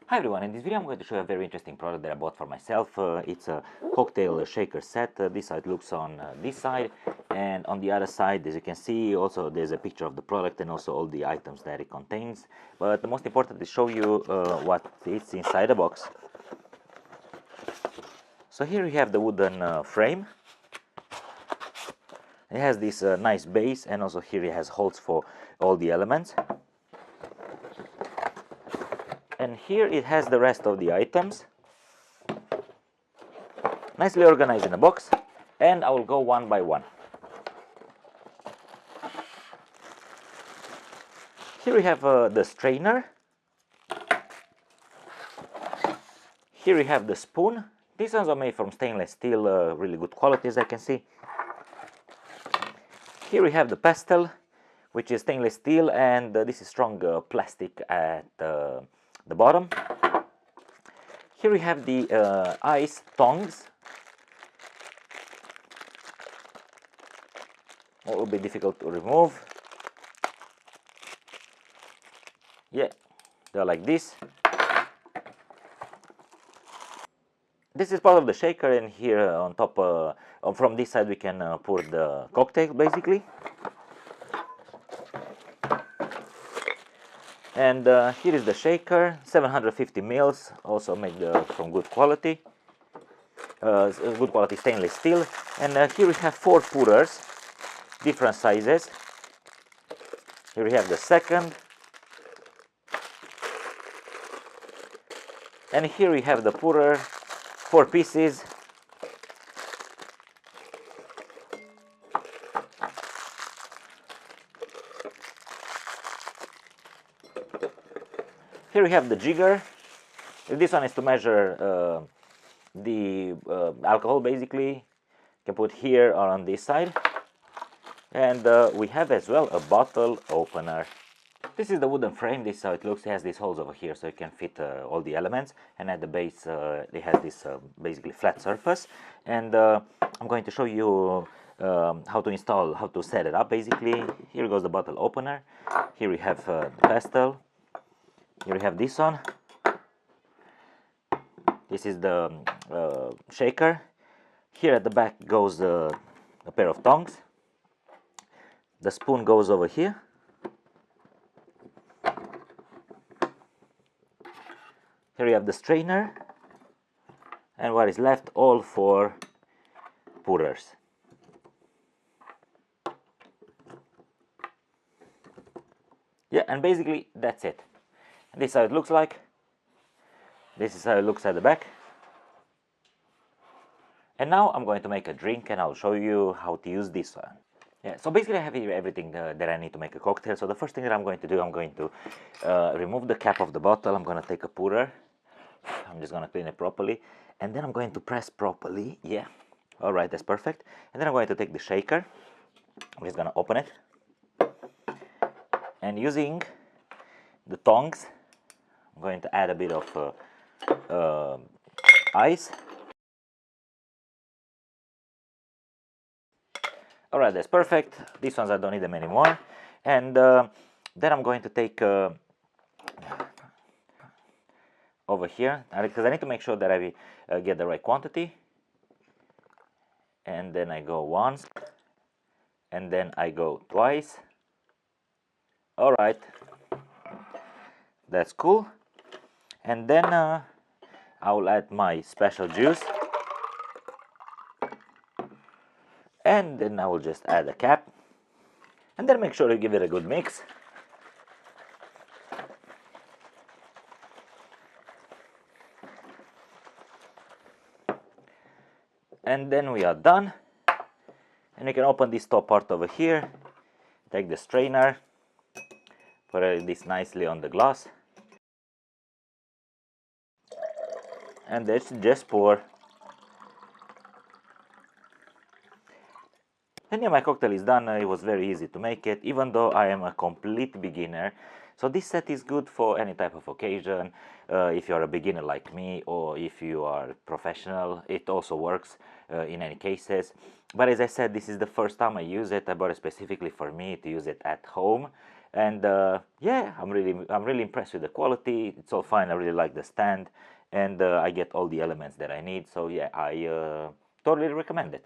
Hi everyone, in this video I'm going to show you a very interesting product that I bought for myself. It's a cocktail shaker set. This side looks on this side, and on the other side, as you can see, also there's a picture of the product and also all the items that it contains. But the most important is show you what is inside the box. So here we have the wooden frame. It has this nice base, and also here it has holes for all the elements. And here it has the rest of the items, nicely organized in a box, and I will go one by one. Here we have the strainer. Here we have the spoon. These ones are made from stainless steel, really good quality, as I can see. Here we have the pestle, which is stainless steel, and this is strong plastic at the bottom. Here we have the ice tongs. A little bit difficult to remove. Yeah, they're like this. This is part of the shaker, and here on top, from this side, we can pour the cocktail basically. And here is the shaker, 750 mils, also made from good quality stainless steel. And here we have 4 pourers, different sizes. Here we have the second, and here we have the pourer, 4 pieces. Here we have the jigger. This one is to measure the alcohol, basically. You can put here or on this side. And we have as well a bottle opener. This is the wooden frame. This is how it looks. It has these holes over here so it can fit all the elements. And at the base, they have this basically flat surface. And I'm going to show you how to install, how to set it up basically. Here goes the bottle opener. Here we have the pestle. Here we have this one. This is the shaker. Here at the back goes a pair of tongs. The spoon goes over here. Here we have the strainer. And what is left, all 4 pourers. Yeah, and basically that's it. This is how it looks like. This is how it looks at the back. And now I'm going to make a drink, and I'll show you how to use this one. Yeah, so basically I have here everything that I need to make a cocktail. So the first thing that I'm going to do, I'm going to remove the cap of the bottle. I'm going to take a pourer. I'm just going to clean it properly. And then I'm going to press properly. Yeah, all right, that's perfect. And then I'm going to take the shaker. I'm just going to open it. And using the tongs, I'm going to add a bit of ice. Alright, that's perfect. These ones I don't need them anymore. And then I'm going to take over here, because I need to make sure that I get the right quantity. And then I go once, and then I go twice. Alright, that's cool. And then I will add my special juice. And then I will just add a cap. And then make sure you give it a good mix. And then we are done. And you can open this top part over here. Take the strainer. Put this nicely on the glass. And let's just pour. And yeah, my cocktail is done. It was very easy to make it, even though I am a complete beginner. So this set is good for any type of occasion. If you're a beginner like me, or if you are professional, it also works in any cases. But as I said, this is the first time I use it. I bought it specifically for me to use it at home. And yeah, I'm really impressed with the quality. It's all fine. I really like the stand, and I get all the elements that I need. So yeah, I totally recommend it.